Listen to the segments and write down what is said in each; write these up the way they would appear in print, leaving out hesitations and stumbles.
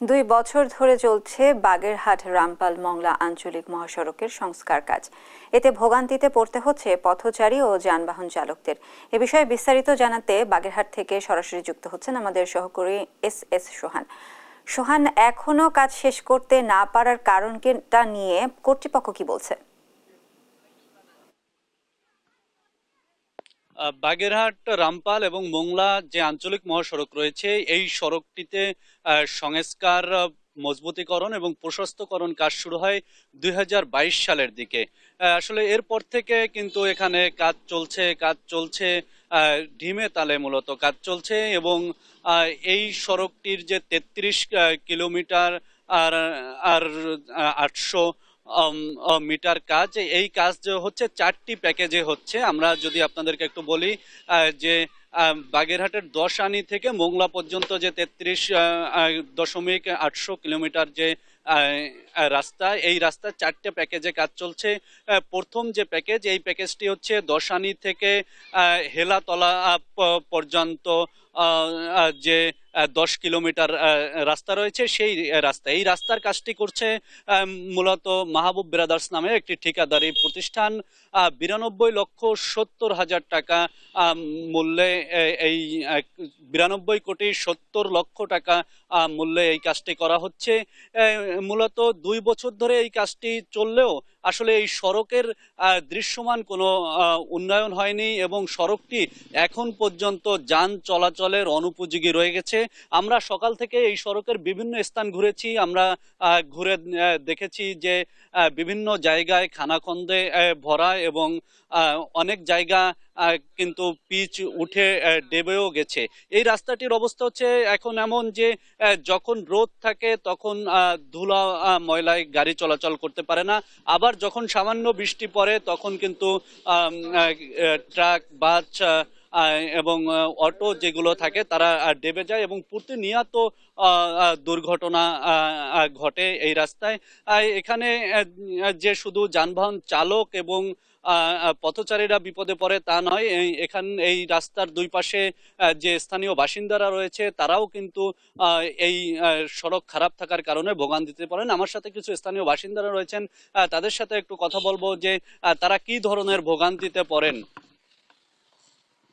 2 বছর ধরে চলছে বাগেরহাট রামপাল মংলা আঞ্চলিক মহাসড়কের সংস্কার কাজ। এতে ভোগান্তিতে পড়তে হচ্ছে পথচারী ও যানবাহন চালকদের। এ বিষয়ে বিস্তারিত জানাতে বাগেরহাট থেকে সরাসরি যুক্ত হচ্ছেন আমাদের সহকর্মী এস সোহান। সোহান, এখনো কাজ শেষ করতে না পারার কারণটা নিয়ে কর্তৃপক্ষ কি বলছে? বাগেরহাট রামপাল এবং মোংলা যে আঞ্চলিক মহাসড়ক রয়েছে, এই সড়কটিতে সংস্কার, মজবুতীকরণ এবং প্রশস্তকরণ কাজ শুরু হয় 2022 সালের দিকে। আসলে এরপর থেকে কিন্তু এখানে কাজ চলছে ঢিমে তালে মূলত কাজ চলছে এবং এই সড়কটির যে 33 কিলোমিটার আর আর 800 মিটার কাজ, এই কাজ যে হচ্ছে 4টি প্যাকেজে হচ্ছে। আমরা যদি আপনাদেরকে একটু বলি যে বাগেরহাটের 10 আনি থেকে মোংলা পর্যন্ত যে 33.800 কিলোমিটার যে রাস্তা, এই রাস্তা 4টে প্যাকেজে কাজ চলছে। প্রথম যে প্যাকেজ, এই প্যাকেজটি হচ্ছে 10 আনি থেকে হেলাতলা পর্যন্ত যে 10 কিলোমিটার রাস্তা রয়েছে, সেই রাস্তা, এই রাস্তার কাজটি করছে মূলত মাহবুব ব্রাদার্স নামে একটি ঠিকাদারি প্রতিষ্ঠান। 92,70,00,000 টাকা মূল্যে এই 92,70,00,000 টাকা মূল্যে এই কাজটি করা হচ্ছে। মূলত 2 বছর ধরে এই কাজটি চললেও আসলে এই সড়কের দৃশ্যমান কোনো উন্নয়ন হয়নি এবং সড়কটি এখন পর্যন্ত যান চলাচলের অনুপযোগী রয়ে গেছে। আমরা সকাল থেকে এই সড়কের বিভিন্ন স্থান ঘুরেছি, আমরা ঘুরে দেখেছি যে বিভিন্ন জায়গায় খানাখন্দে ভরা এবং অনেক জায়গা কিন্তু পিচ উঠে ডেবেও গেছে। এই রাস্তাটির অবস্থা হচ্ছে এখন এমন যে যখন রোদ থাকে তখন ধুলা ময়লায় গাড়ি চলাচল করতে পারে না, আবার যখন সামান্য বৃষ্টি পড়ে তখন কিন্তু ট্রাক, বাস এবং অটো যেগুলো থাকে তারা ডেবে যায় এবং প্রতিনিয়ত দুর্ঘটনা ঘটে এই রাস্তায়। এখানে যে শুধু যানবাহন চালক এবং পথচারীরা বিপদে পড়ে তা নয়, এই রাস্তার দুই পাশে যে স্থানীয় বাসিন্দারা রয়েছে তারাও কিন্তু এই সড়ক খারাপ থাকার কারণে ভোগান্তিতে পড়েন। আমার সাথে কিছু স্থানীয় বাসিন্দারা রয়েছেন, তাদের সাথে একটু কথা বলবো যে তারা কি ধরনের ভোগান্তিতে পড়েন।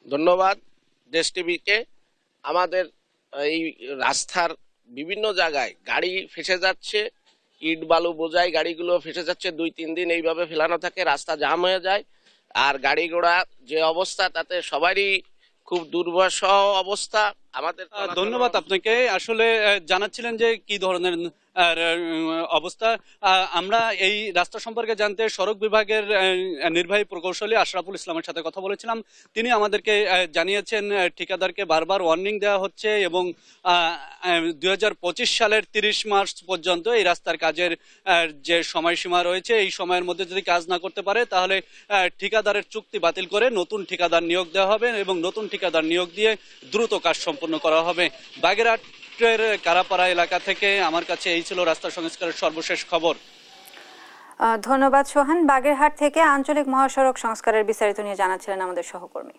ধন্যবাদ দেশ টিভিকে। আমাদের এই রাস্তার বিভিন্ন জায়গায় গাড়ি ফেসে যাচ্ছে, ইট বালু বোঝাই গাড়িগুলো ফেসে যাচ্ছে, 2-3 দিন এইভাবে ফেলানো থাকে, রাস্তা জাম হয়ে যায়। আর গাড়ি ঘোড়া যে অবস্থা তাতে সবারই খুব দুর্বিষহ অবস্থা। আমাদের ধন্যবাদ আপনাকে। আসলে জানাচ্ছিলেন যে কি ধরনের অবস্থা। আমরা এই রাস্তা সম্পর্কে জানতে সড়ক বিভাগের নির্বাহী প্রকৌশলী আশরাফুল ইসলামের সাথে কথা বলেছিলাম। তিনি আমাদেরকে জানিয়েছেন ঠিকাদারকে বারবার ওয়ার্নিং দেওয়া হচ্ছে এবং 2025 সালের 30 মার্চ পর্যন্ত এই রাস্তার কাজের যে সময়সীমা রয়েছে, এই সময়ের মধ্যে যদি কাজ না করতে পারে তাহলে ঠিকাদারের চুক্তি বাতিল করে নতুন ঠিকাদার নিয়োগ দেওয়া হবে এবং নতুন ঠিকাদার নিয়োগ দিয়ে দ্রুত কাজ সম্পন্ন করা হবে। বাগেরহাটের কারাপাড়া এলাকা থেকে আমার কাছে এই ছিল রাস্তা সংস্কারের সর্বশেষ খবর। ধন্যবাদ সোহান। বাগেরহাট থেকে আঞ্চলিক মহাসড়ক সংস্কারের বিস্তারিত নিয়ে জানাচ্ছিলেন আমাদের সহকর্মী।